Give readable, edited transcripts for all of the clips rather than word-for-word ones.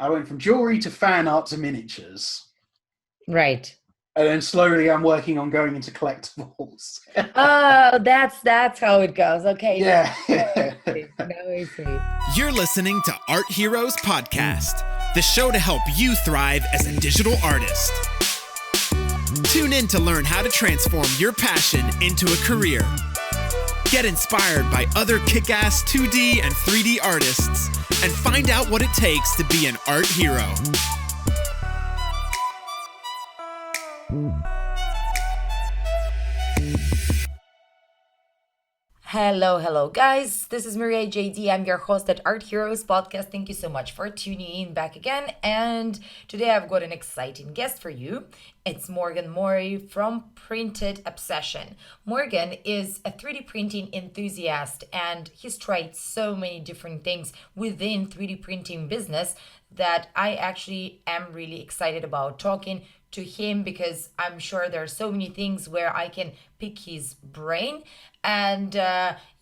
I went from jewelry to fan art to miniatures. Right. And then slowly I'm working on going into collectibles. Oh, that's how it goes. Okay, Yeah. I see. Now I see. You're listening to Art Heroes Podcast, the show to help you thrive as a digital artist. Tune in to learn how to transform your passion into a career. Get inspired by other kick-ass 2D and 3D artists and find out what it takes to be an art hero. Hello, guys. This is Maria JD. I'm your host at Art Heroes Podcast. Thank you so much for tuning in back again. And today I've got an exciting guest for you. It's Morgan Mori from Printed Obsession. Morgan is a 3D printing enthusiast, and he's tried so many different things within 3D printing business that I actually am really excited about talking to him, because I'm sure there are so many things where I can pick his brain. And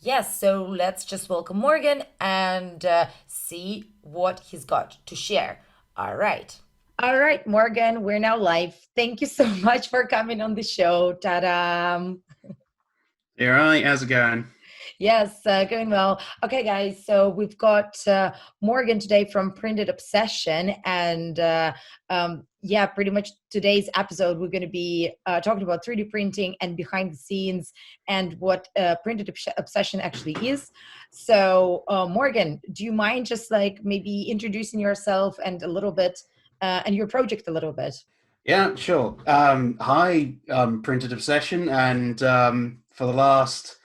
yes, so let's just welcome Morgan and see what he's got to share. All right. All right, Morgan, we're now live. Thank you so much for coming on the show. Ta-da! You all right? How's it going? Yes, going well. Okay, guys, so we've got Morgan today from Printed Obsession. And yeah, pretty much today's episode, we're going to be talking about 3D printing and behind the scenes and what Printed Obsession actually is. So, Morgan, do you mind just like maybe introducing yourself and a little bit and your project a little bit? Yeah, sure. Hi, Printed Obsession, and for the last,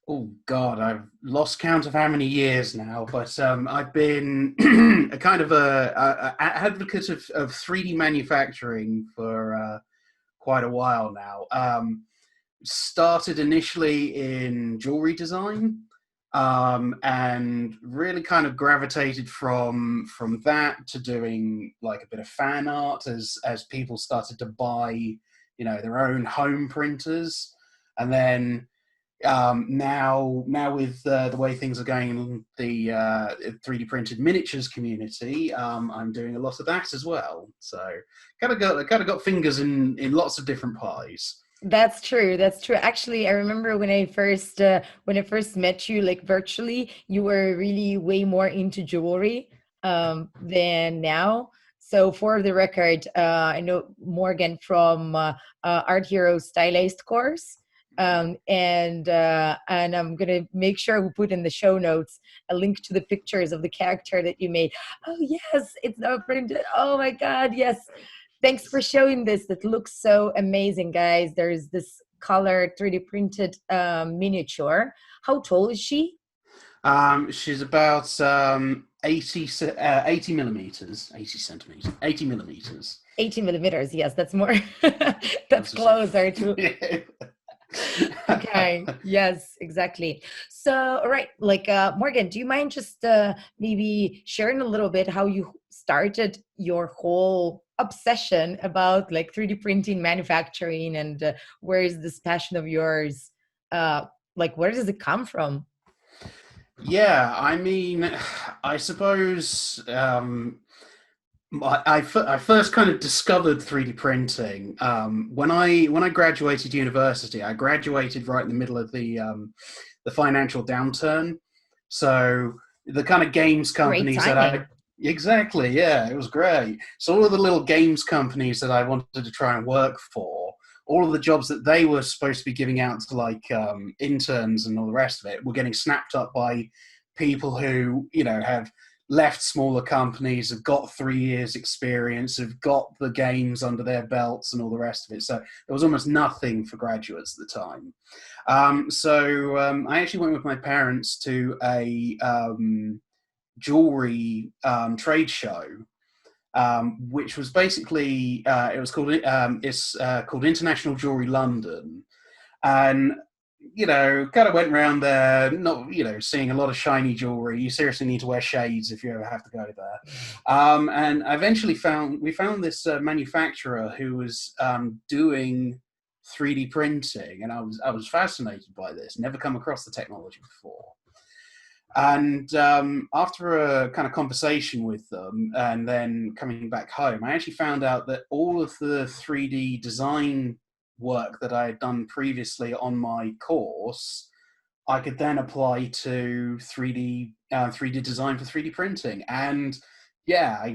oh God, I've lost count of how many years now, but I've been a kind of a advocate of 3D manufacturing for quite a while now. Started initially in jewelry design, and really kind of gravitated from that to doing like a bit of fan art as people started to buy, their own home printers. And then now with the way things are going in the 3D printed miniatures community, I'm doing a lot of that as well. So kind of got fingers in lots of different pies. That's true. That's true. Actually, I remember when I first met you, like virtually, you were really way more into jewelry than now. So for the record, I know Morgan from Art Hero Stylized course. And I'm gonna make sure we put in the show notes a link to the pictures of the character that you made. Oh yes, it's now printed. Oh my God, yes. Thanks for showing this. That looks so amazing, guys. There's this color 3D printed miniature. How tall is she? She's about 80 millimeters, 80 centimeters, 80 millimeters. 80 millimeters. Yes, that's more. That's That's closer to. just, Okay. Yes, exactly. So, all right. Like, Morgan, do you mind just maybe sharing a little bit how you started your whole obsession about like 3D printing, manufacturing, and where is this passion of yours? Like, where does it come from? Yeah, I mean, I suppose I first kind of discovered 3D printing when I graduated university. I graduated right in the middle of the financial downturn, so the kind of games Great companies that I timing. exactly, yeah, it was great. So all of the little games companies that I wanted to try and work for, all of the jobs that they were supposed to be giving out to like interns and all the rest of it were getting snapped up by people who have left smaller companies, have got 3 years experience, have got the games under their belts and all the rest of it. So there was almost nothing for graduates at the time. So I actually went with my parents to a jewelry trade show, which was basically it's called International Jewelry London. And kind of went around there, not, seeing a lot of shiny jewelry. You seriously need to wear shades if you ever have to go there. And eventually we found this manufacturer who was doing 3D printing, and I was fascinated by this. Never come across the technology before. And after a kind of conversation with them and then coming back home, I actually found out that all of the 3D design work that I had done previously on my course, I could then apply to 3D design for 3D printing. And yeah, I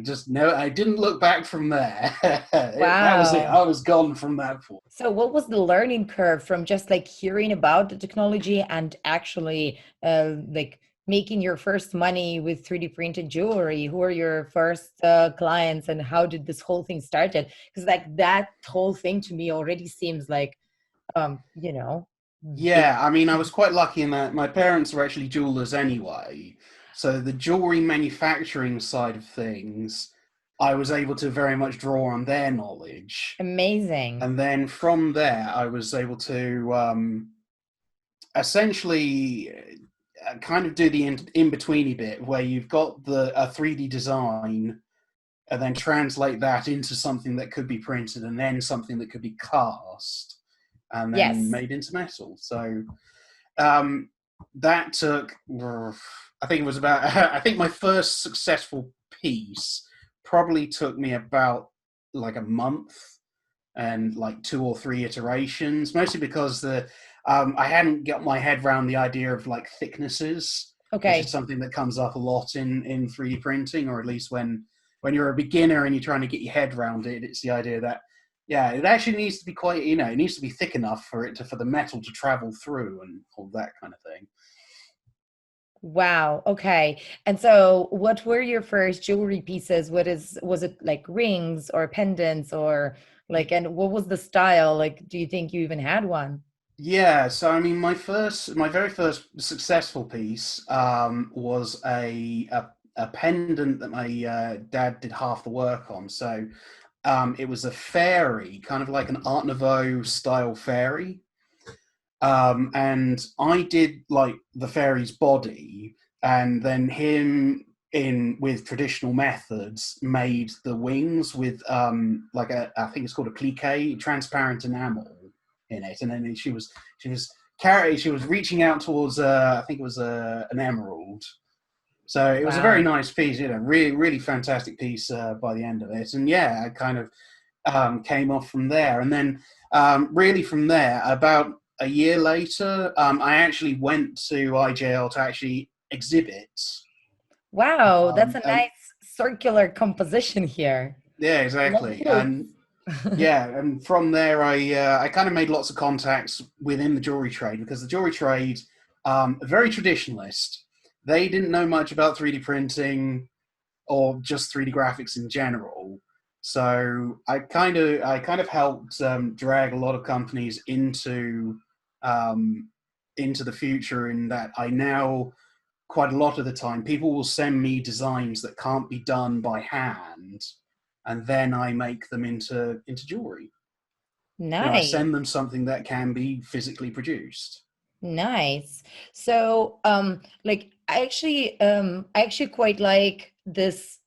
didn't look back from there. That was it. Wow. I was gone from that point. So what was the learning curve from just like hearing about the technology and actually like making your first money with 3D printed jewelry? Who are your first clients and how did this whole thing started? Because like that whole thing to me already seems like you know, big. Yeah, I mean, I was quite lucky in that my parents were actually jewelers anyway. So the jewelry manufacturing side of things, I was able to very much draw on their knowledge. Amazing. And then from there, I was able to essentially kind of do the in-betweeny bit where you've got a 3D design and then translate that into something that could be printed and then something that could be cast and then Yes. made into metal. So um, that took, I think it was about, I think my first successful piece probably took me about like a month and like 2 or 3 iterations, mostly because I hadn't got my head around the idea of like thicknesses, which is Okay. something that comes up a lot in 3D printing, or at least when you're a beginner and you're trying to get your head around it. It's the idea that yeah, it actually needs to be quite, it needs to be thick enough for the metal to travel through and all that kind of thing. Wow. Okay. And so what were your first jewelry pieces? Was it like rings or pendants or like, and what was the style? Like, do you think you even had one? Yeah, so I mean, my very first successful piece was a pendant that my dad did half the work on. So it was a fairy, kind of like an Art Nouveau style fairy, and I did like the fairy's body, and then him in with traditional methods made the wings with like I think it's called a plique, transparent enamel in it, and then she was reaching out towards I think it was an emerald. So it was a very Wow. nice piece, really fantastic piece by the end of it, and yeah, I kind of came off from there. And then, really from there, about a year later, I actually went to IJL to actually exhibit. Wow. That's a And nice circular composition here. yeah, I love exactly. And this. yeah, and from there, I kind of made lots of contacts within the jewelry trade because the jewelry trade, very traditionalist. They didn't know much about 3D printing or just 3D graphics in general. So I kind of helped drag a lot of companies into the future. In that I now quite a lot of the time people will send me designs that can't be done by hand, and then I make them into jewelry. I Nice. send them something that can be physically produced. Nice. So, like I actually quite like this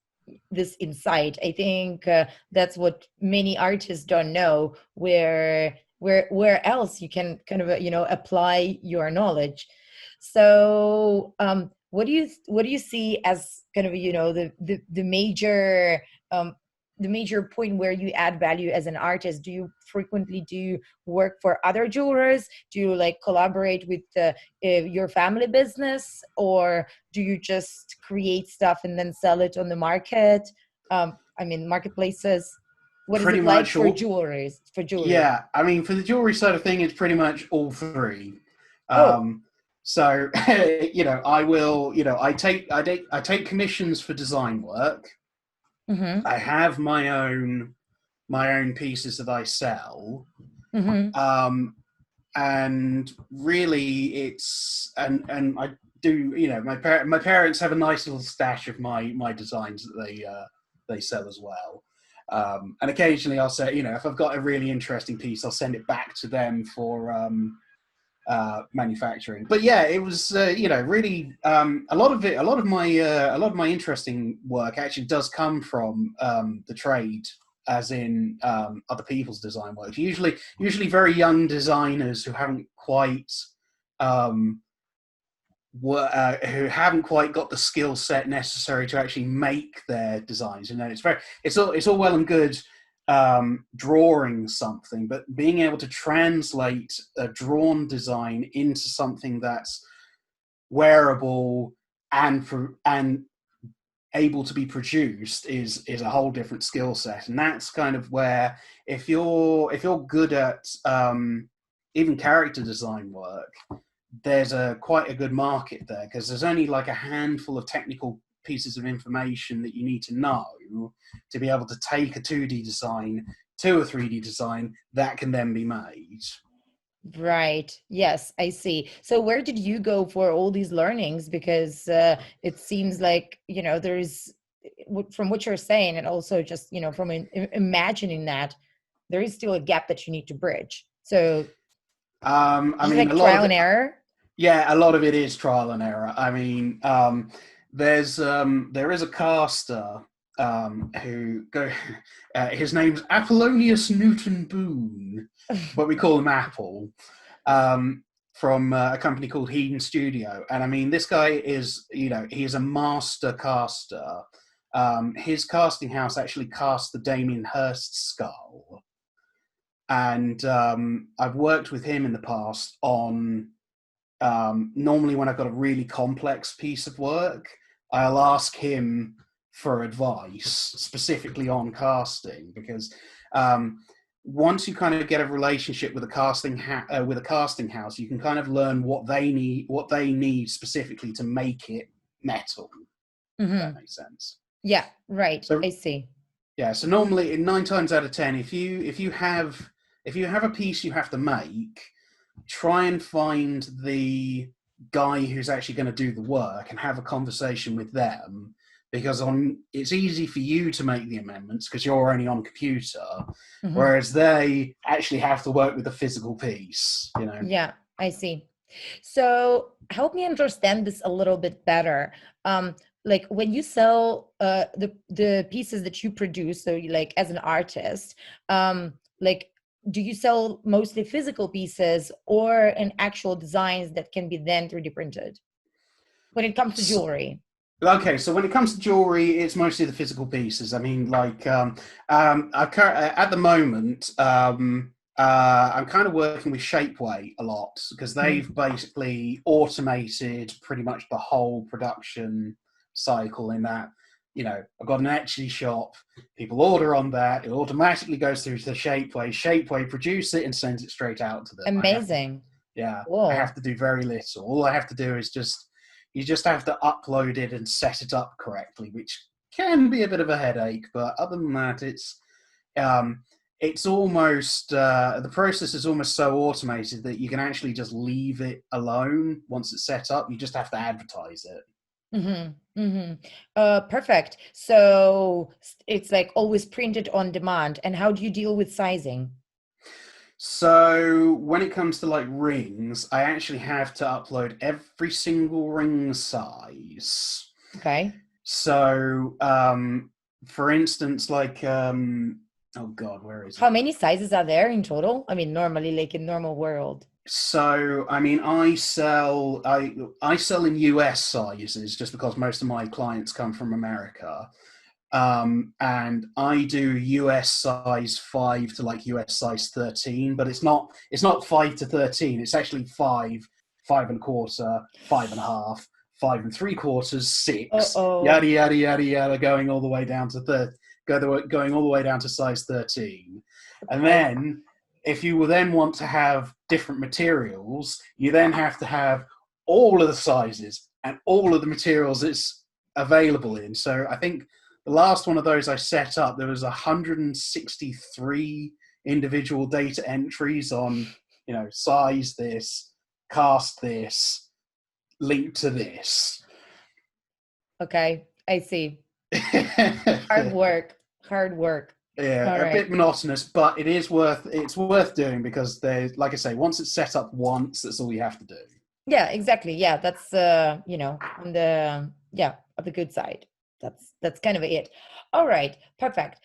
insight. I think that's what many artists don't know, where else you can kind of apply your knowledge. So, what do you see as kind of um, the major point where you add value as an artist? Do you frequently do work for other jewelers? Do you like collaborate with your family business, or do you just create stuff and then sell it on the market? I mean, marketplaces. What is Pretty it like much for all. jewelries? For jewelry? Yeah, I mean, for the jewelry side of thing, it's pretty much all three. Oh, Um, so I will, I take commissions for design work. mm-hmm, I have my own pieces that I sell, mm-hmm. um, and really, and I do. My parents have a nice little stash of my designs that they sell as well. And occasionally I'll say, if I've got a really interesting piece, I'll send it back to them for manufacturing. But yeah, it was really a lot of my interesting work actually does come from the trade, as in other people's design work. Usually very young designers who haven't quite um, who haven't quite got the skill set necessary to actually make their designs. It's all well and good drawing something, but being able to translate a drawn design into something that's wearable and able to be produced is a whole different skill set. And that's kind of where, if you're good at even character design work, there's quite a good market there, because there's only like a handful of technical pieces of information that you need to know to be able to take a 2D design to a 3D design that can then be made. Right. Yes, I see. So where did you go for all these learnings? Because it seems like, there's, from what you're saying, and also just, from imagining that, there is still a gap that you need to bridge. So I mean, like a lot trial of and it, error? yeah, a lot of it is trial and error. I mean, there is a caster who his name's Apollonius Newton Boone, but we call him Apple, from a company called Hedon Studio. And I mean, this guy is, he's a master caster. His casting house actually cast the Damien Hirst skull. And I've worked with him in the past on, normally when I've got a really complex piece of work, I'll ask him for advice specifically on casting, because once you kind of get a relationship with a casting house, you can kind of learn what they need specifically to make it metal. If that makes sense. Yeah, right. So, I see. yeah, so normally 9 times out of 10, if you have a piece you have to make, try and find the guy who's actually going to do the work and have a conversation with them, because it's easy for you to make the amendments because you're only on computer, whereas they actually have to work with the physical piece, Yeah, I see. So help me understand this a little bit better. Like when you sell the pieces that you produce, so like as an artist, like, do you sell mostly physical pieces or an actual designs that can be then 3D printed when it comes to jewelry? Okay, so when it comes to jewelry, it's mostly the physical pieces. I mean, like, at the moment, I'm kind of working with Shapeway a lot, because they've basically automated pretty much the whole production cycle, in that, I've got an Etsy shop, people order on that, it automatically goes through to Shapeway produce it and sends it straight out to them. Amazing. I have to do very little. All I have to do is you just have to upload it and set it up correctly, which can be a bit of a headache. But other than that, it's almost, the process is almost so automated that you can actually just leave it alone once it's set up. You just have to advertise it. Perfect. So it's like always printed on demand. And how do you deal with sizing? So when it comes to like rings, I actually have to upload every single ring size. Okay. So, for instance, like, oh God, where is it? How many sizes are there in total? I mean, normally, like in normal world. So, I mean, I sell in US sizes, just because most of my clients come from America. And I do US size 5 to like US size 13, but it's not 5 to 13. It's actually 5, 5 1/4, 5 1/2, 5 3/4, 6, yada yada yada yada, going all the way down to going all the way down to size 13. And then, if you will then want to have different materials, you then have to have all of the sizes and all of the materials it's available in. So I think the last one of those I set up, there was 163 individual data entries on, size this, cast this, link to this. Okay, I see. Hard work. Yeah, bit monotonous, but it's worth doing, because like I say, once it's set up once, that's all you have to do. Yeah, exactly. Yeah, that's on the of the good side. That's kind of it. All right, perfect.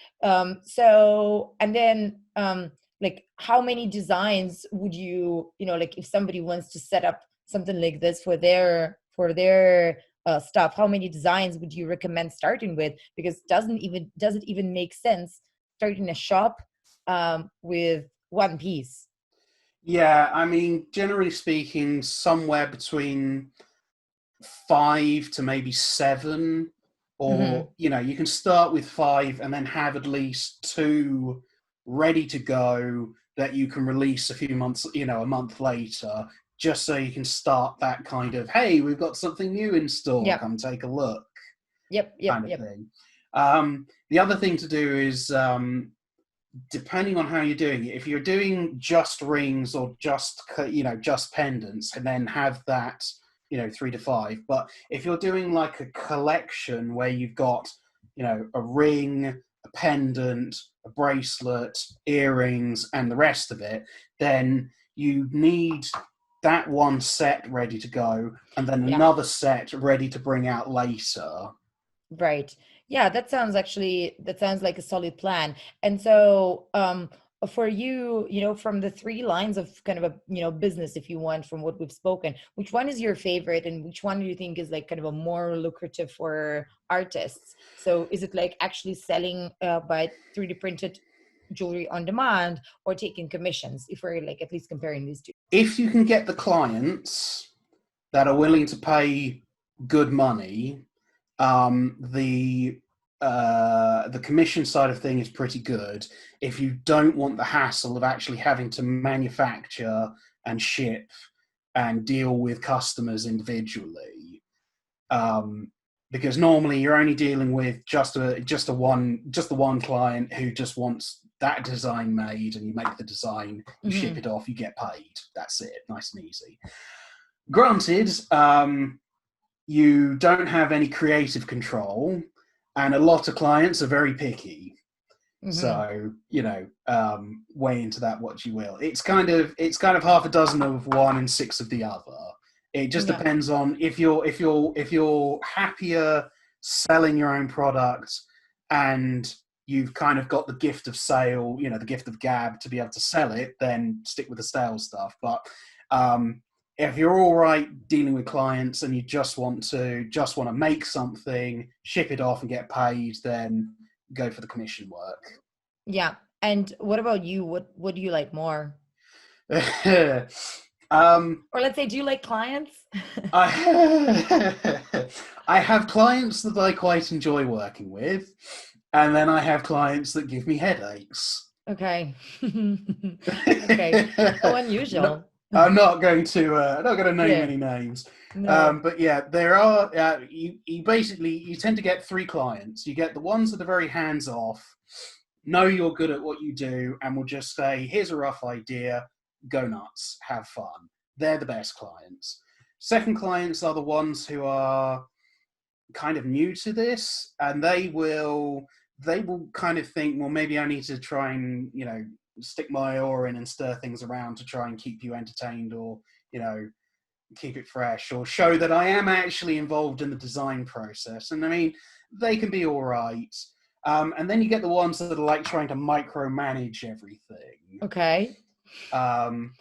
So, and then like how many designs would you, like if somebody wants to set up something like this for their for their stuff, how many designs would you recommend starting with? Because does it even make sense starting a shop with one piece? Yeah, I mean, generally speaking, somewhere between 5 to maybe 7, or Hmm. you can start with 5 and then have at least 2 ready to go that you can release a few months, a month later, just so you can start that kind of, hey, we've got something new in store, Yep. come take a look Yep. Yep. kind of Yep. thing. The other thing to do is, depending on how you're doing it, if you're doing just rings or just pendants, and then have that 3 to 5. But if you're doing like a collection where you've got a ring, a pendant, a bracelet, earrings, and the rest of it, then you need that one set ready to go and then Yeah. another set ready to bring out later. Right. Yeah, that sounds like a solid plan. And so, for you, from the three lines of kind of a, business, if you want, from what we've spoken, which one is your favorite and which one do you think is like kind of a more lucrative for artists? So is it like actually selling by 3D printed jewelry on demand, or taking commissions, if we're like at least comparing these two? If you can get the clients that are willing to pay good money, the commission side of thing is pretty good. If you don't want the hassle of actually having to manufacture and ship and deal with customers individually, because normally you're only dealing with the one client who just wants that design made, and you make the design, you ship Hmm. it off, you get paid. That's it, nice and easy. Granted, you don't have any creative control, and a lot of clients are very picky. Hmm. So weigh into that what you will. It's kind of half a dozen of one and six of the other. It just Yeah. depends on if you're happier selling your own product, and you've kind of got the gift of sale, the gift of gab to be able to sell it, then stick with the sales stuff. But if you're all right dealing with clients and you just want to make something, ship it off and get paid, then go for the commission work. Yeah. And what about you? What do you like more? um, Or let's say, do you like clients? I I have clients that I quite enjoy working with, and then I have clients that give me headaches. Okay. Okay. How No, unusual. I'm not going to name Yeah. any names. No. But yeah, there are. You tend to get 3 clients. You get the ones that are very hands off, know you're good at what you do, and will just say, "Here's a rough idea. Go nuts, have fun." They're the best clients. Second clients are the ones who are kind of new to this, and they will kind of think, well, maybe I need to try and stick my oar in and stir things around to try and keep you entertained, or you know keep it fresh, or show that I am actually involved in the design process. And I mean, they can be all right. And then you get the ones that are like trying to micromanage everything. Okay. Um,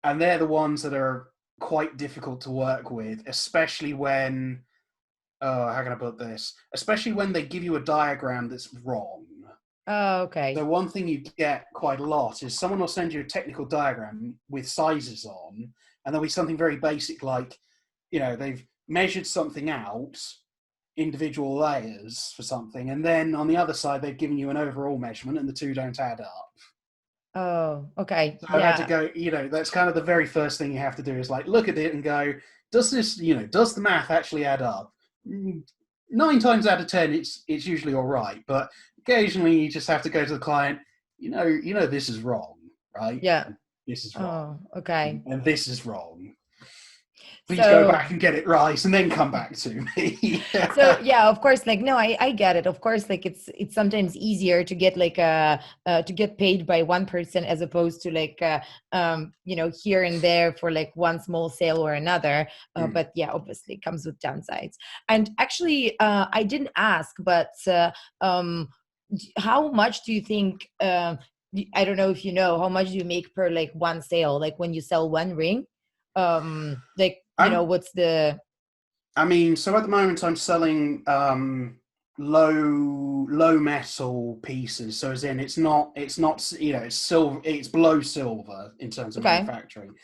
and they're the ones that are quite difficult to work with, especially when, how can I put this? Especially when they give you a diagram that's wrong. Oh, So okay. one thing you get quite a lot is someone will send you a technical diagram with sizes on, and there'll be something very basic like, they've measured something out, individual layers for something, and then on the other side they've given you an overall measurement, and the two don't add up. Oh, okay. So I've had to Yeah. go, that's kind of the very first thing you have to do, is like look at it and go, does the math actually add up? 9 times out of 10, it's usually all right, but occasionally you just have to go to the client. This is wrong, right? Yeah. This is wrong, Oh, okay. and this is wrong. Please go So, back and get it right, and then come back to me. so yeah, of course, like, no, I get it. Of course, like it's sometimes easier to get like to get paid by one person, as opposed to like here and there for like one small sale or another. But yeah, obviously it comes with downsides. And actually, I didn't ask, but how much do you think? I don't know if you know, how much do you make per like one sale, like when you sell one ring? Like, I'm what's the I mean, so at the moment I'm selling low metal pieces. So as in, it's not it's silver. It's below silver in terms of Okay. manufacturing.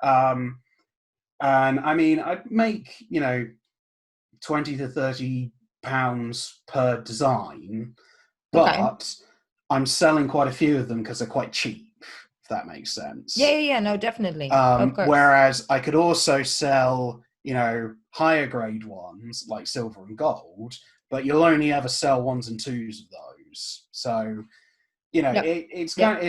Um, and I mean, I make 20 to 30 pounds per design, Okay. but I'm selling quite a few of them because they're quite cheap. If that makes Yeah, sense. yeah, yeah. No, definitely. Of course. Whereas I could also sell, higher grade ones like silver and gold, but you'll only ever sell ones and twos of those. So, Yep. it's kind of,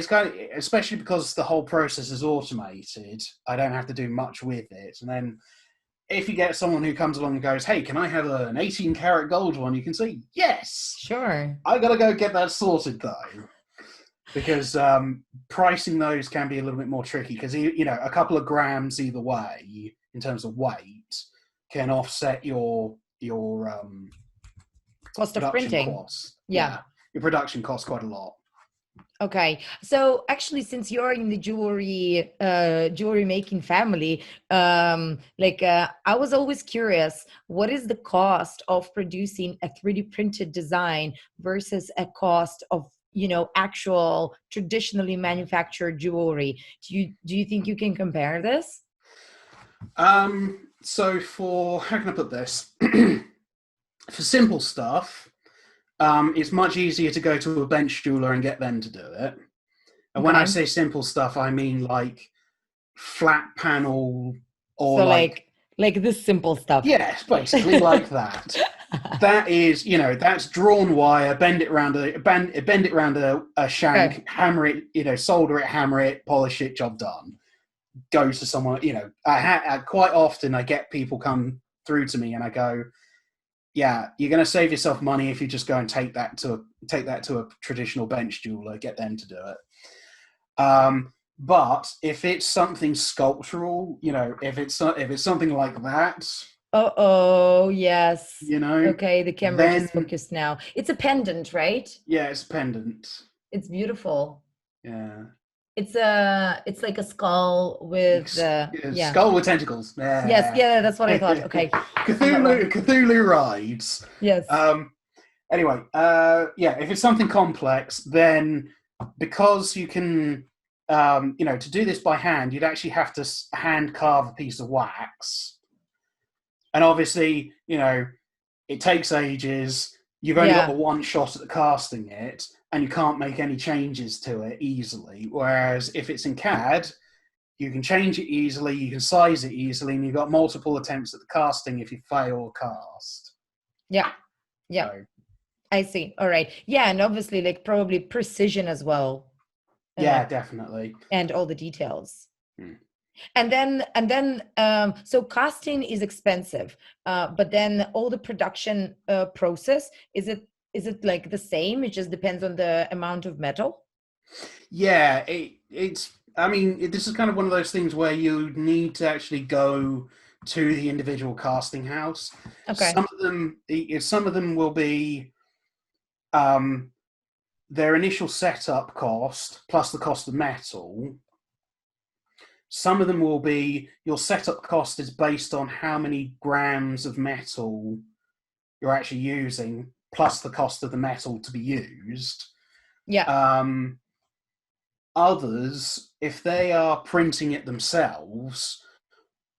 especially because the whole process is automated. I don't have to do much with it. And then if you get someone who comes along and goes, "Hey, can I have an 18 karat gold one?" You can say, "Yes." Sure. I gotta go get that sorted though, because pricing those can be a little bit more tricky because a couple of grams either way in terms of weight can offset your Cost of production printing. costs. Yeah. Yeah, your production costs quite a lot. Okay. So actually, since you're in the jewelry making family, I was always curious, what is the cost of producing a 3D printed design versus a cost of, actual traditionally manufactured jewelry? Do you think you can compare this? So for how can I put this? For simple stuff, it's much easier to go to a bench jeweler and get them to do it. And when I Okay. say simple stuff, I mean like flat panel or So like, like this simple stuff. yes, basically like that. That is, that's drawn wire, bend it around a Okay. shank, hammer it, solder it, hammer it, polish it, job done. Go to someone, I quite often I get people come through to me and I go, yeah, you're going to save yourself money if you just go and take that to a traditional bench jeweler, get them to do it. But if it's something sculptural, if it's something like that, Oh, yes. you know, Okay, the camera just then focused now. It's a pendant, right? yeah, it's pendant. It's beautiful. Yeah, It's like a skull with yeah. skull with tentacles. Yes, Yeah, yeah, that's what I thought. Okay. I'm not wrong. Cthulhu rides. Yes. Anyway, yeah, if it's something complex, then because you can, to do this by hand, you'd actually have to hand carve a piece of wax, and obviously, it takes ages. You've only got the Yeah. one shot at casting it, and you can't make any changes to it easily. Whereas if it's in CAD, you can change it easily, you can size it easily, and you've got multiple attempts at the casting if you fail a cast. Yeah. Yeah. So, I see. All right. Yeah, and obviously like probably precision as well. Uh, yeah, definitely. and all the details. Hmm. And then so casting is expensive, but then all the production process, is it like the same? It just depends on the amount of metal. Yeah, it's. I mean, this is kind of one of those things where you need to actually go to the individual casting house. Okay. Some of them will be um, their initial setup cost plus the cost of metal. Some of them will be your setup cost is based on how many grams of metal you're actually using plus the cost of the metal to be used. Yeah. Um, Others, if they are printing it themselves,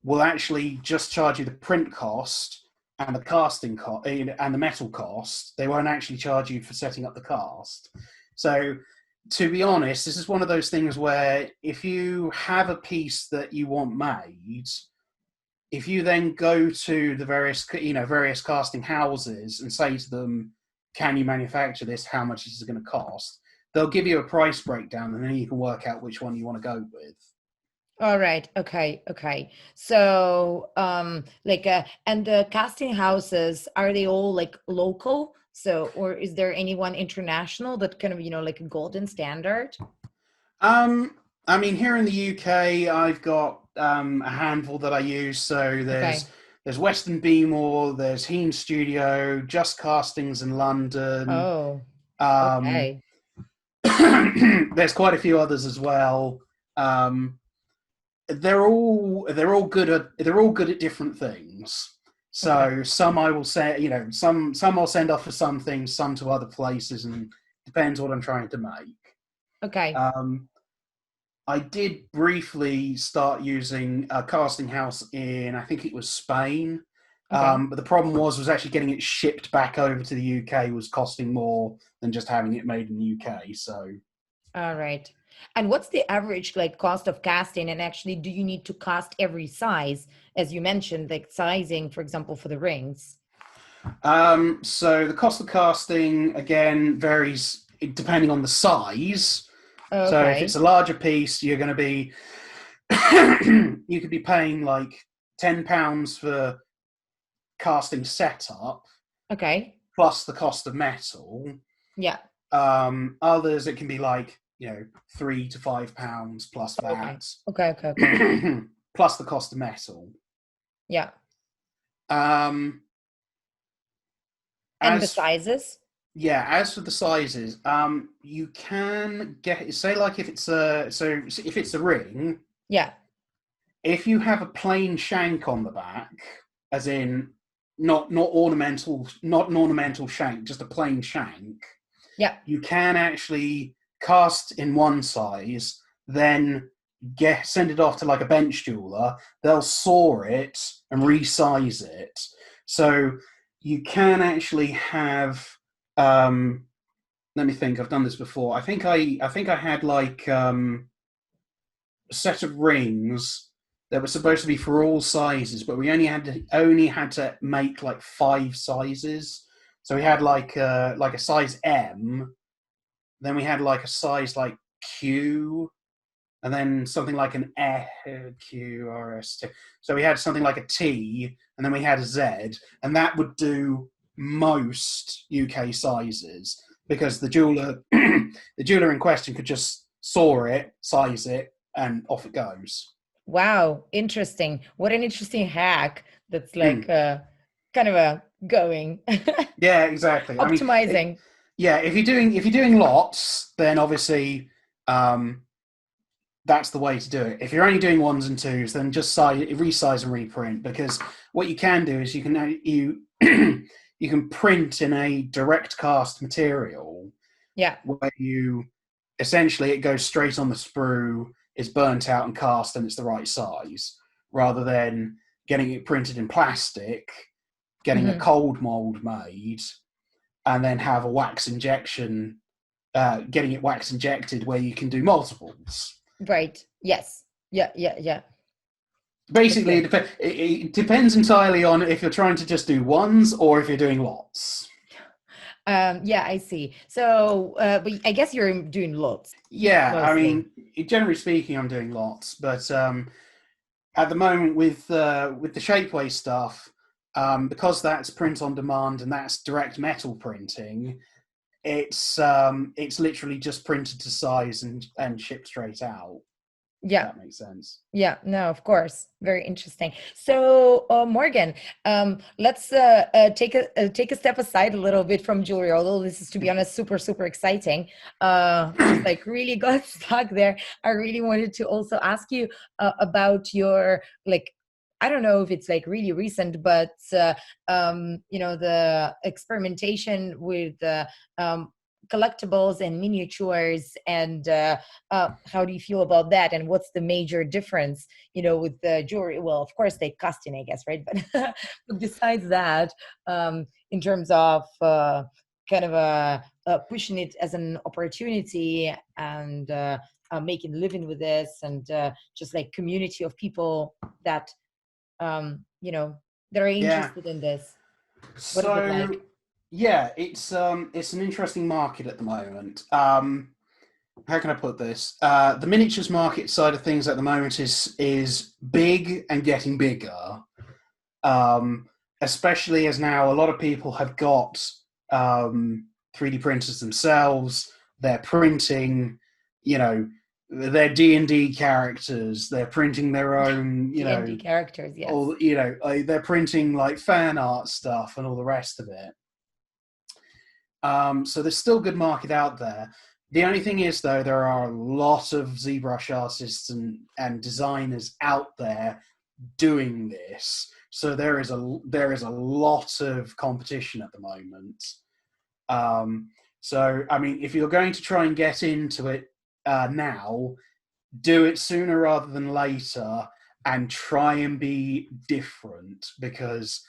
will actually just charge you the print cost and the casting cost and the metal cost. They won't actually charge you for setting up the cast. So, to be honest, this is one of those things where if you have a piece that you want made, if you then go to the various casting houses and say to them, "Can you manufacture this? How much is it going to cost?" They'll give you a price breakdown, and then you can work out which one you want to go with. All right. Okay. Okay. So, and the casting houses, are they all like local? So, or is there anyone international that kind of, like a golden standard? I mean, here in the UK, I've got a handful that I use. So there's Okay. there's Western Beemore, there's Heen Studio, Just Castings in London. Oh, Um, okay. there's quite a few others as well. Um, they're all good at different things. Okay. So some I will say, some I'll send off for some things, some to other places, and depends what I'm trying to make. Okay. Um, I did briefly start using a casting house in, I think it was Spain. Okay. But the problem was actually getting it shipped back over to the UK was costing more than just having it made in the UK. So, All right. And what's the average like cost of casting? And actually, do you need to cast every size, as you mentioned, like sizing, for example, for the rings? so the cost of casting again varies depending on the size. So if it's Okay. a larger piece, you're going to be you could be paying like £10 for casting setup Okay. plus the cost of metal. Yeah. Others it can be like £3 to £5 plus Okay. that, Okay. Okay. Okay. plus the cost of metal. Yeah. Um, And the as sizes? as for the sizes, you can get say like if it's a ring, Yeah. if you have a plain shank on the back, as in not an ornamental shank, just a plain shank, Yeah. you can actually cast in one size, then send it off to like a bench jeweler. They'll saw it and resize it. So you can actually have. Let me think. I've done this before. I think I had like a set of rings that were supposed to be for all sizes, but we only had to make like 5 sizes. So we had like a size M, then we had like a size like Q, and then something like an F, Q, R, S, T. So we had something like a T, and then we had a Z, and that would do most UK sizes because the jeweler, the jeweler in question could just saw it, size it, and off it goes. Wow. Interesting. What an interesting hack. That's like Mm. kind of a going Yeah, exactly. I mean, optimizing. yeah, if you're doing lots, then obviously um, that's the way to do it. If you're only doing ones and twos, then just resize and reprint, because what you can do is you can print in a direct cast material Yeah. where you essentially it goes straight on the sprue, is burnt out and cast, and it's the right size, rather than getting it printed in plastic, getting a Hmm. cold mold made, and then have a wax injection, getting it wax injected where you can do multiples. Right. Yes. Yeah. Yeah. Yeah. Basically, Okay. it depends entirely on if you're trying to just do ones or if you're doing lots. Yeah, I see. So, but I guess you're doing lots Yeah, I mostly. mean, generally speaking, I'm doing lots, but at the moment with the Shapeway stuff, because that's print on demand and that's direct metal printing, it's literally just printed to size and shipped straight out. If Yeah. that makes sense. Yeah, no, of course. Very interesting. So, Morgan, let's take a step aside a little bit from jewelry, although this is, to be honest, super, super exciting. Just like really got stuck there. I really wanted to also ask you about your like, I don't know if it's like really recent, but the experimentation with collectibles and miniatures and how do you feel about that, and what's the major difference with the jewelry? Well, of course they costing, I guess, right? But besides that, in terms of kind of pushing it as an opportunity and making living with this and just like community of people that um you know that are Yeah. interested in this, what is it like? So yeah, it's an interesting market at the moment. How can I put this? The miniatures market side of things at the moment is big and getting bigger. Um, Especially as now a lot of people have got 3D printers themselves. They're printing, you know, their D&D characters. They're printing their own, D&D characters, yes. all they're printing like fan art stuff and all the rest of it. So there's still good market out there. The only thing is, though, there are a lot of ZBrush artists and designers out there doing this. So there is a lot of competition at the moment. So I mean, if you're going to try and get into it now, do it sooner rather than later, and try and be different, because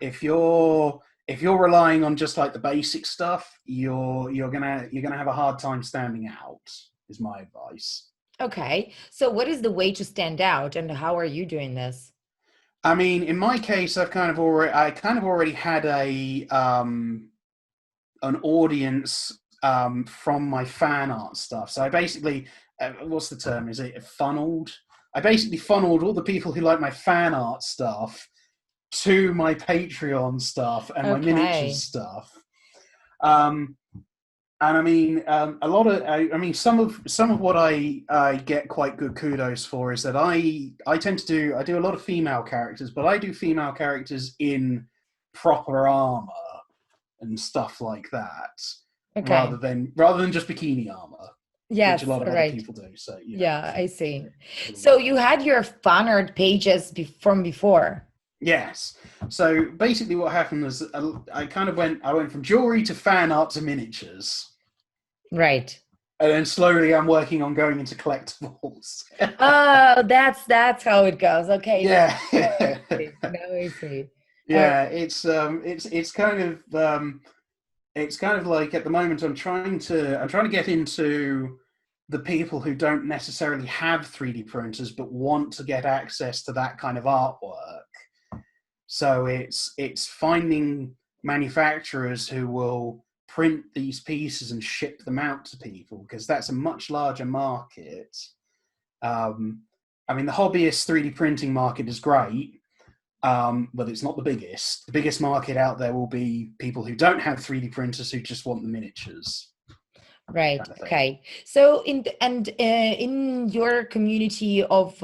if you're relying on just like the basic stuff, you're gonna have a hard time standing out, is my advice. Okay. So what is the way to stand out, and how are you doing this? I mean, in my case, I kind of already had an audience from my fan art stuff. So I basically, what's the term? Is it funneled? I basically funneled all the people who like my fan art stuff to my Patreon stuff and my miniatures Okay. stuff. And I mean, a lot of, I mean, some of what I get quite good kudos for is that I do a lot of female characters, but I do female characters in proper armor and stuff like that, Okay. rather than just bikini armor, which a Yes. lot of All other right. people do. So Yeah, I see. a little So bit you better. had your fan art pages from before. Yes. So basically, what happened was I went from jewelry to fan art to miniatures, Right. and then slowly I'm working on going into collectibles. Oh, that's how it goes. Okay. Yeah. Now I see. Now I see. All Yeah, right. it's kind of like at the moment I'm trying to get into the people who don't necessarily have 3D printers but want to get access to that kind of artwork. So it's finding manufacturers who will print these pieces and ship them out to people, because that's a much larger market. I mean, the hobbyist 3D printing market is great, but it's not the biggest. The biggest market out there will be people who don't have 3D printers who just want the miniatures, Right. kind of thing. Okay. So in your community of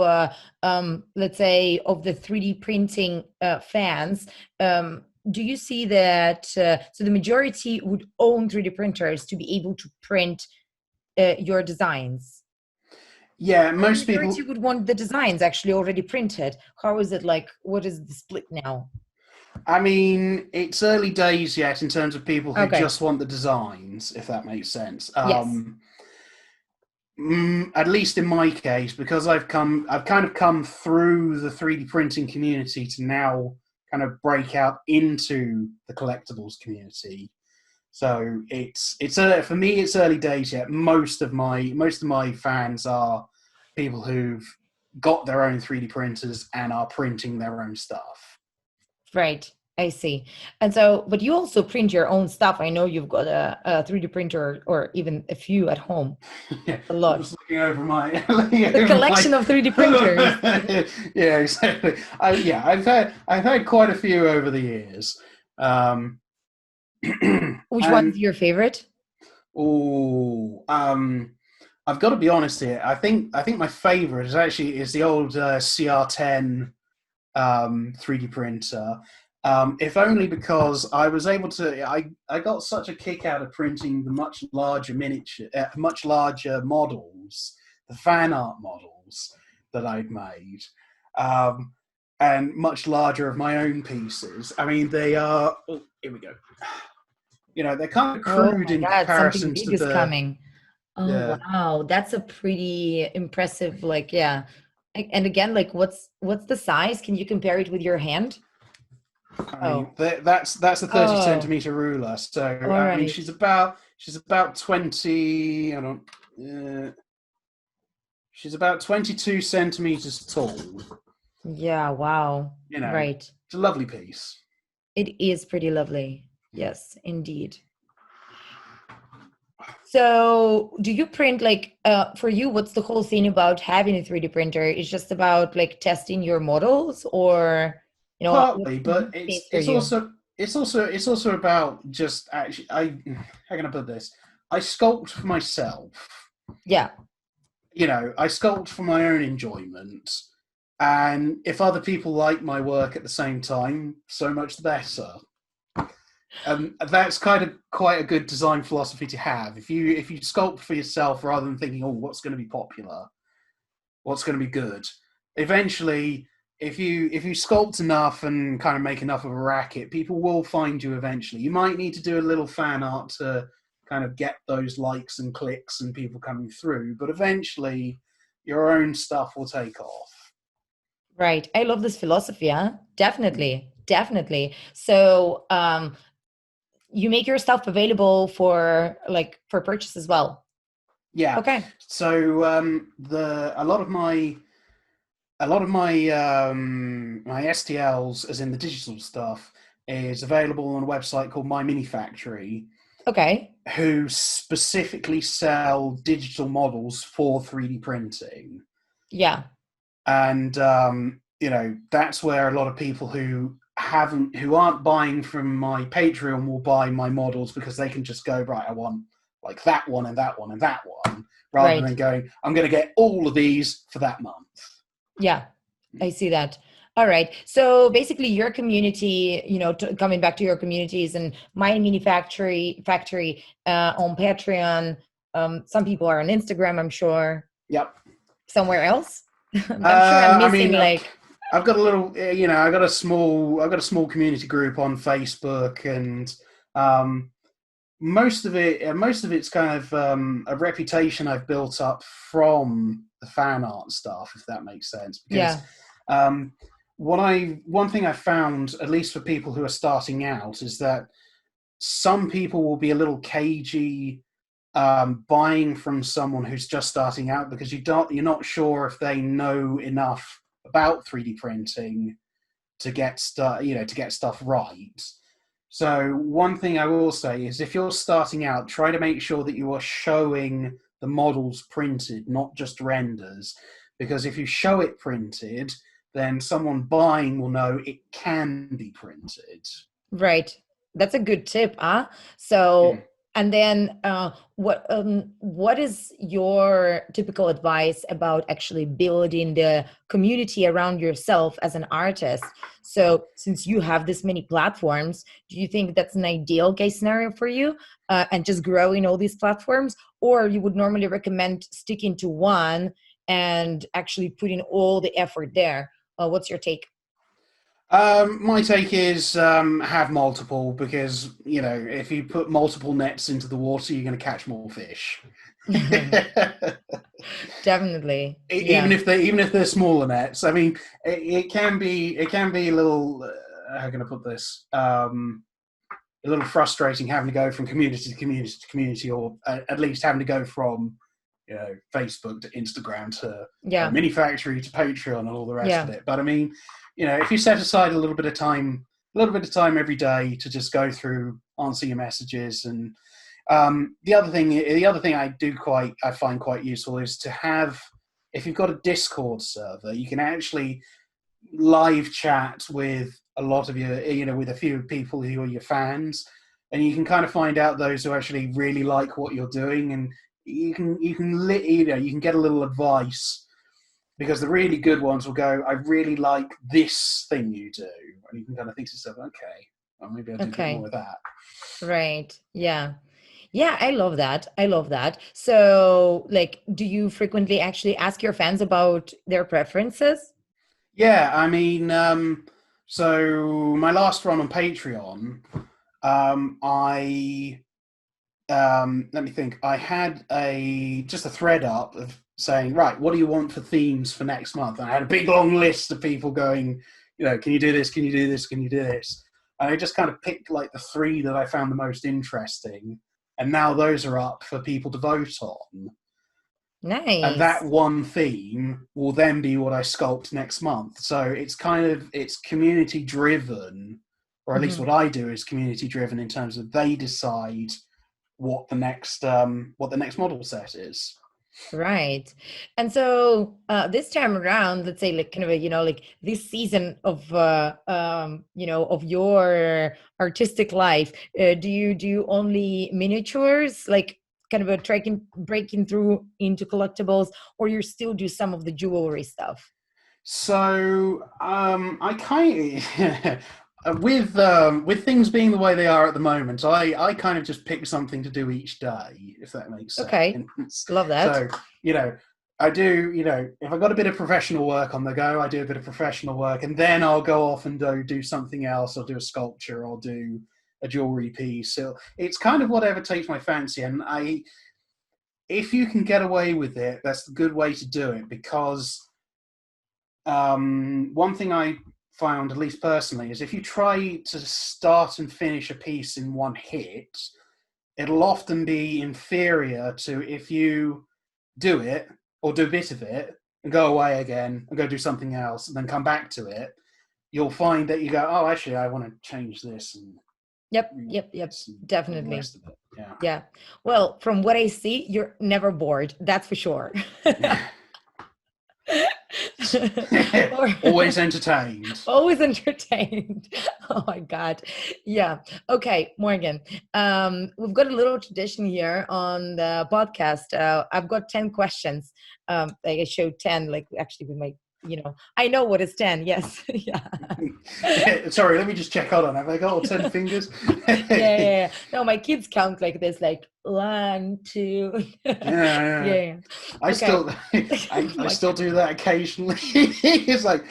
let's say of the 3D printing fans, do you see that so the majority would own 3D printers to be able to print your designs? Yeah, Or the most majority people. would want the designs actually already printed? How is it like? What is the split now? I mean, it's early days yet in terms of people who Okay. just want the designs, if that makes sense. Yes. At least in my case, because I've kind of come through the 3D printing community to now kind of break out into the collectibles community. So for me, it's early days yet. Most of my fans are people who've got their own 3D printers and are printing their own stuff. Right. I see. And so, but you also print your own stuff. I know you've got a 3D printer or even a few at home. Yeah, A I'm lot. just looking over my The collection of 3D printers. yeah, exactly. I've had quite a few over the years. Which one's And your favorite? oh, I've got to be honest here. I think my favorite is the old CR10 3D printer. If only because I was able to. I got such a kick out of printing the much larger models, the fan art models that I'd made, and much larger of my own pieces. I mean, they are. Oh, here we go. You know, they're kind of Oh crude my in God, something comparison to big is the. coming. Oh Yeah, wow, that's a pretty impressive, like, yeah. And again, like what's the size? Can you compare it with your hand? I mean, Oh, that's a 30 oh, centimeter ruler. So all I mean, right. she's about 20. I don't. She's about 22 centimeters tall. Yeah, wow. You know, Right. it's a lovely piece. It is pretty lovely. Yes, indeed. So, do you print like for you, what's the whole thing about having a 3D printer? It's just about like testing your models or what's Partly, the but use case for you? it's also about just actually. How can I put this? I sculpt for myself. Yeah. You know, I sculpt for my own enjoyment. And if other people like my work at the same time, so much the better. That's kind of quite a good design philosophy to have. If you sculpt for yourself rather than thinking, oh, what's going to be popular, what's going to be good, eventually if you sculpt enough and kind of make enough of a racket, people will find you eventually. You might need to do a little fan art to kind of get those likes and clicks and people coming through, but eventually your own stuff will take off. Right. I love this philosophy, huh? Definitely. Definitely. So you make your stuff available for purchase as well. Yeah. Okay. So a lot of my my STLs, as in the digital stuff, is available on a website called My Mini Factory, Okay. who specifically sell digital models for 3D printing. Yeah. And that's where a lot of people who aren't buying from my Patreon will buy my models, because they can just go, right, I want like that one and that one and that one, rather than going, I'm going to get all of these for that month. Yeah, I see that. All right. So basically your community, coming back to your communities and My Mini Factory on Patreon. Some people are on Instagram, I'm sure. Yep. Somewhere else? I'm sure I'm missing I've got a little, I've got a small community group on Facebook, and most of it's kind of a reputation I've built up from the fan art stuff, if that makes sense. Because one thing I found, at least for people who are starting out, is that some people will be a little cagey buying from someone who's just starting out, because you're not sure if they know enough about 3D printing to get stuff right. So one thing I will say is, if you're starting out, try to make sure that you are showing the models printed, not just renders, because if you show it printed, then someone buying will know it can be printed. Right. That's a good tip, huh? So, and then what is your typical advice about actually building the community around yourself as an artist? So since you have this many platforms, do you think that's an ideal case scenario for you, and just growing all these platforms? Or you would normally recommend sticking to one and actually putting all the effort there? What's your take? My take is have multiple, because if you put multiple nets into the water, you're going to catch more fish. Definitely. Even if they're smaller nets. I mean, it can be a little how can I put this? A little frustrating having to go from community to community to community, or at least having to go from Facebook to Instagram to Mini Factory to Patreon and all the rest of it. But I mean, if you set aside a little bit of time every day to just go through, answer your messages, and the other thing I find quite useful is to have, if you've got a Discord server, you can actually live chat with a lot of your, with a few people who are your fans, and you can kind of find out those who actually really like what you're doing, and you can get a little advice, because the really good ones will go, I really like this thing you do, and you can kind of think to yourself, okay, well, maybe I'll do a bit more of that. Right. Yeah. Yeah, I love that. So, do you frequently actually ask your fans about their preferences? Yeah, I mean, so my last run on Patreon, I let me think. I had just a thread up of saying, right, what do you want for themes for next month? And I had a big long list of people going, can you do this? Can you do this? Can you do this? And I just kind of picked like the 3 that I found the most interesting, and now those are up for people to vote on. Nice. And that one theme will then be what I sculpt next month. So it's community driven, or at least what I do is community driven, in terms of they decide what the next model set is. Right. And so this time around, let's say this season of of your artistic life, do you only miniatures, like kind of breaking through into collectibles, or you still do some of the jewelry stuff? So I kind of with things being the way they are at the moment, I kind of just pick something to do each day, if that makes sense. Okay, love that. So I do, if I got a bit of professional work on the go, I do a bit of professional work, and then I'll go off and do something else. I'll do a sculpture, I'll do a jewelry piece. So it's kind of whatever takes my fancy. And if you can get away with it, that's the good way to do it. Because one thing I found, at least personally, is if you try to start and finish a piece in one hit, it'll often be inferior to if you do it or do a bit of it and go away again and go do something else and then come back to it. You'll find that you go, oh, actually, I want to change this. And Yep, definitely. The rest of it. Yeah. Well, from what I see, you're never bored. That's for sure. Always entertained. Always entertained. Oh my God. Yeah. Okay, Morgan. We've got a little tradition here on the podcast. I've got 10 questions. Like I showed 10, like actually with my, I know what is 10. Yes. Yeah. Sorry, let me just check. Hold on. Have I got all 10 fingers? Yeah. No, my kids count like this, like 1, 2. Yeah. I still do that occasionally. It's like.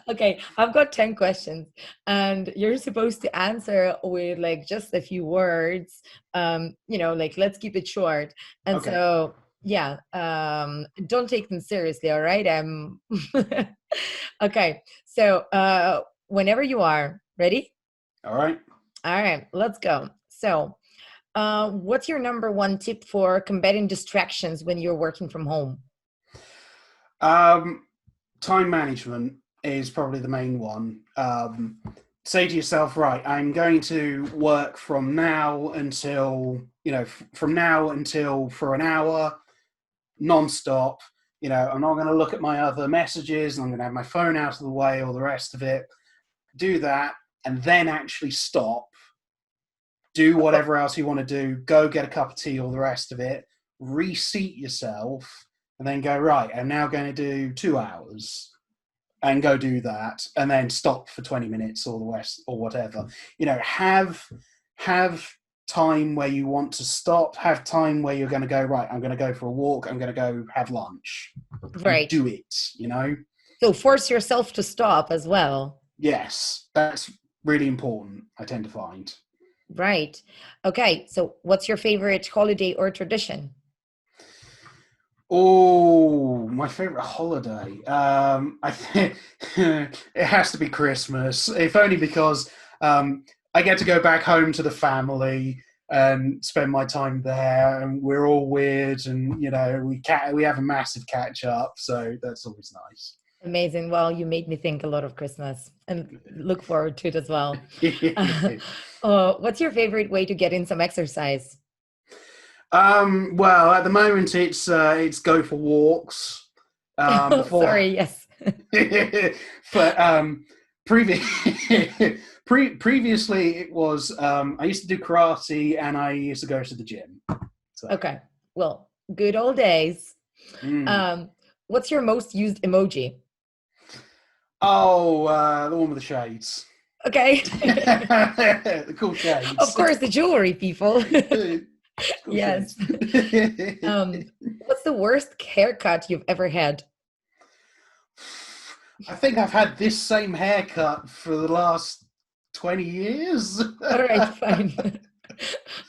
Okay, I've got 10 questions and you're supposed to answer with like just a few words. Like let's keep it short. And okay. So yeah, don't take them seriously, all right? Okay, so whenever you are ready. All right, let's go. So what's your number one tip for combating distractions when you're working from home? Time management is probably the main one. Say to yourself, right, I'm going to work from now until for an hour, non-stop. I'm not going to look at my other messages. I'm going to have my phone out of the way, all the rest of it. Do that, and then actually stop. Do whatever else you want to do. Go get a cup of tea, all the rest of it. Reseat yourself, and then go, right, I'm now going to do 2 hours, and go do that, and then stop for 20 minutes or the rest, or whatever. Have time where you want to stop, have time where you're going to go, right, I'm going to go for a walk, I'm going to go have lunch. Right. Do it, So force yourself to stop as well. Yes, that's really important, I tend to find. Right. Okay, so what's your favorite holiday or tradition? Oh, my favorite holiday. I think it has to be Christmas, if only because I get to go back home to the family and spend my time there, and we're all weird, and we have a massive catch up, so that's always nice. Amazing. Well, you made me think a lot of Christmas and look forward to it as well. What's your favorite way to get in some exercise? Well, at the moment it's go for walks. Sorry, yes. But previously it was I used to do karate and I used to go to the gym. So. Okay, well, good old days. What's your most used emoji? Oh, the one with the shades. Okay. The cool shades. Of course, the jewelry people. Cool yes. What's the worst haircut you've ever had? I think I've had this same haircut for the last 20 years. All right, fine. I'm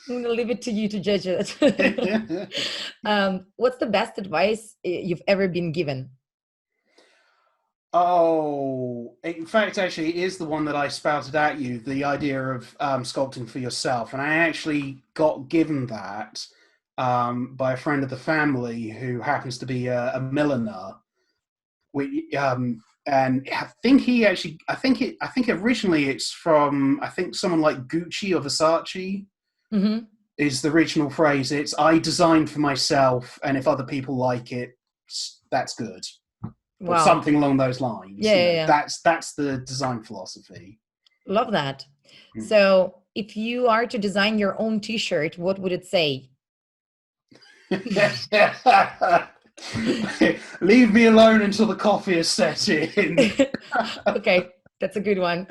going to leave it to you to judge it. What's the best advice you've ever been given? Oh, in fact, actually, it is the one that I spouted at you, the idea of sculpting for yourself. And I actually got given that by a friend of the family who happens to be a milliner. And I think originally it's from, someone like Gucci or Versace is the original phrase. It's, I designed for myself, and if other people like it, that's good. Wow. Or something along those lines. Yeah. That's the design philosophy. Love that. So if you are to design your own t-shirt, what would it say? Leave me alone until the coffee is set in. Okay, that's a good one.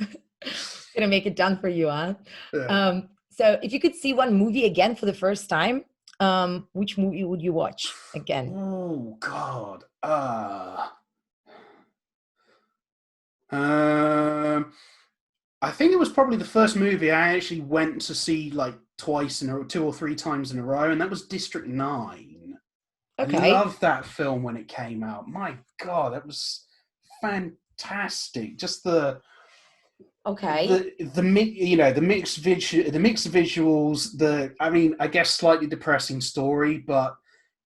Gonna make it done for you, huh? Yeah. So if you could see one movie again for the first time, which movie would you watch again? Oh God. Um, I think it was probably the first movie I actually went to see like twice in a 2 or 3 times in a row, and that was District 9. Okay. I loved that film when it came out. My God, that was fantastic. Just the mixed visuals. I guess slightly depressing story, but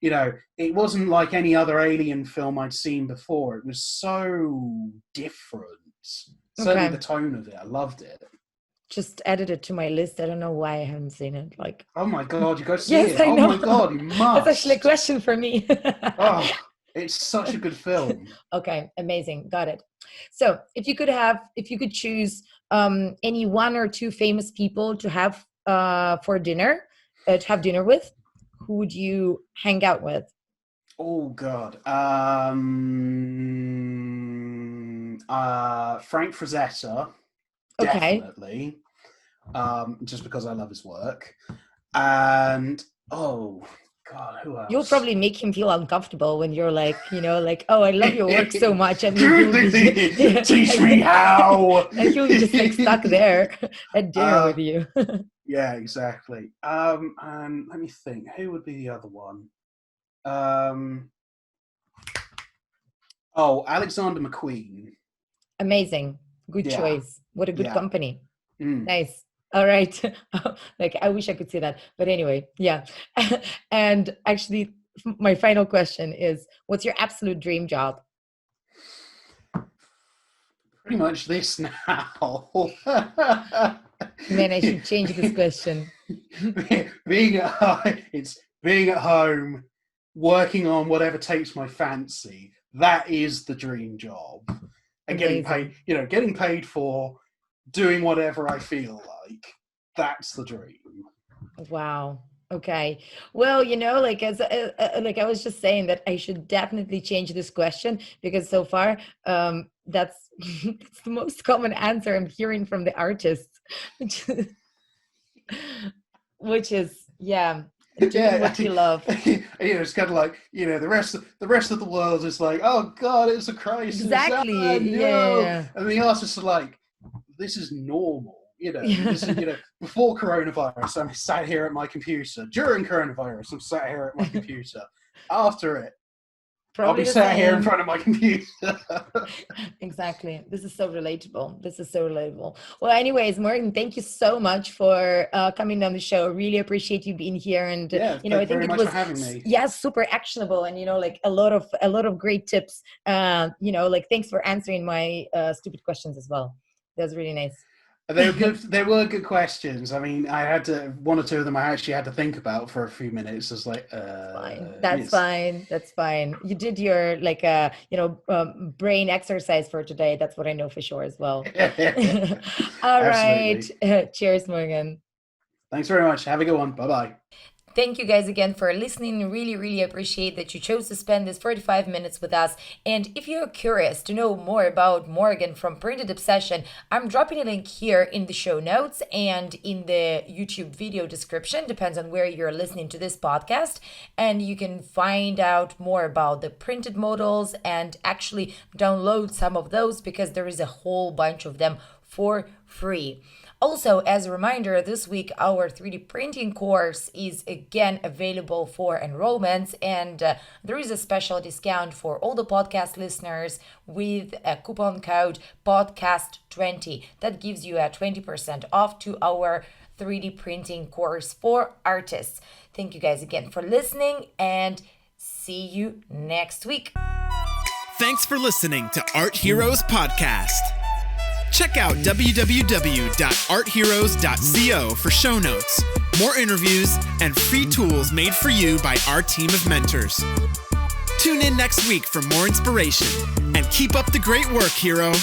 it wasn't like any other Alien film I'd seen before. It was so different. Certainly the tone of it, I loved it. Just added it to my list. I don't know why I haven't seen it. Like, oh my God, you got to see yes, it. I know. Oh my God, you must. That's actually a question for me. Oh, it's such a good film. Okay, amazing. Got it. So if you could choose any 1 or 2 famous people to have for dinner, to have dinner with, who would you hang out with? Oh God. Frank Frazetta. Okay. Definitely. Just because I love his work. And oh God, who else? You'll probably make him feel uncomfortable when you're like, oh, I love your work so much. And he'll be, teach me how. And he'll be just like stuck there at dinner with you. Yeah, exactly. And let me think, who would be the other one? Alexander McQueen. Amazing. Good choice. What a good company. Nice. All right. Like, I wish I could say that. But anyway, yeah. And actually, my final question is, what's your absolute dream job? Pretty much this now. Man, I should change this question. being at home, working on whatever takes my fancy. That is the dream job. And getting paid for doing whatever I feel like. That's the dream. Wow. Okay. Well, like I was just saying that I should definitely change this question, because so far that's the most common answer I'm hearing from the artists, which is doing what you love. It's kind of like the rest of the world is like, oh God, it's a crisis. Exactly. No. Yeah. And the artists are like, this is normal. Before coronavirus, I'm sat here at my computer. During coronavirus, I'm sat here at my computer. After it, I'll be sat here in front of my computer. Exactly. This is so relatable. Well, anyways, Morgan, thank you so much for coming on the show. I really appreciate you being here. And I think it was for having me. Super actionable, and like a lot of great tips. Thanks for answering my stupid questions as well. That was really nice. They were good. They were good questions. I mean, I had to 1 or 2 of them. I actually had to think about for a few minutes. It's like, That's fine. You did your brain exercise for today. That's what I know for sure as well. All right. Cheers, Morgan. Thanks very much. Have a good one. Bye-bye. Thank you guys again for listening. Really, really appreciate that you chose to spend this 45 minutes with us. And if you're curious to know more about Morgan from Printed Obsession, I'm dropping a link here in the show notes and in the YouTube video description, depends on where you're listening to this podcast. And you can find out more about the printed models and actually download some of those, because there is a whole bunch of them for free. Also, as a reminder, this week our 3D printing course is again available for enrollments, and there is a special discount for all the podcast listeners with a coupon code podcast20 that gives you a 20% off to our 3D printing course for artists. Thank you guys again for listening, and see you next week. Thanks for listening to Art Heroes Podcast. Check out www.artheroes.co for show notes, more interviews, and free tools made for you by our team of mentors. Tune in next week for more inspiration, and keep up the great work, hero.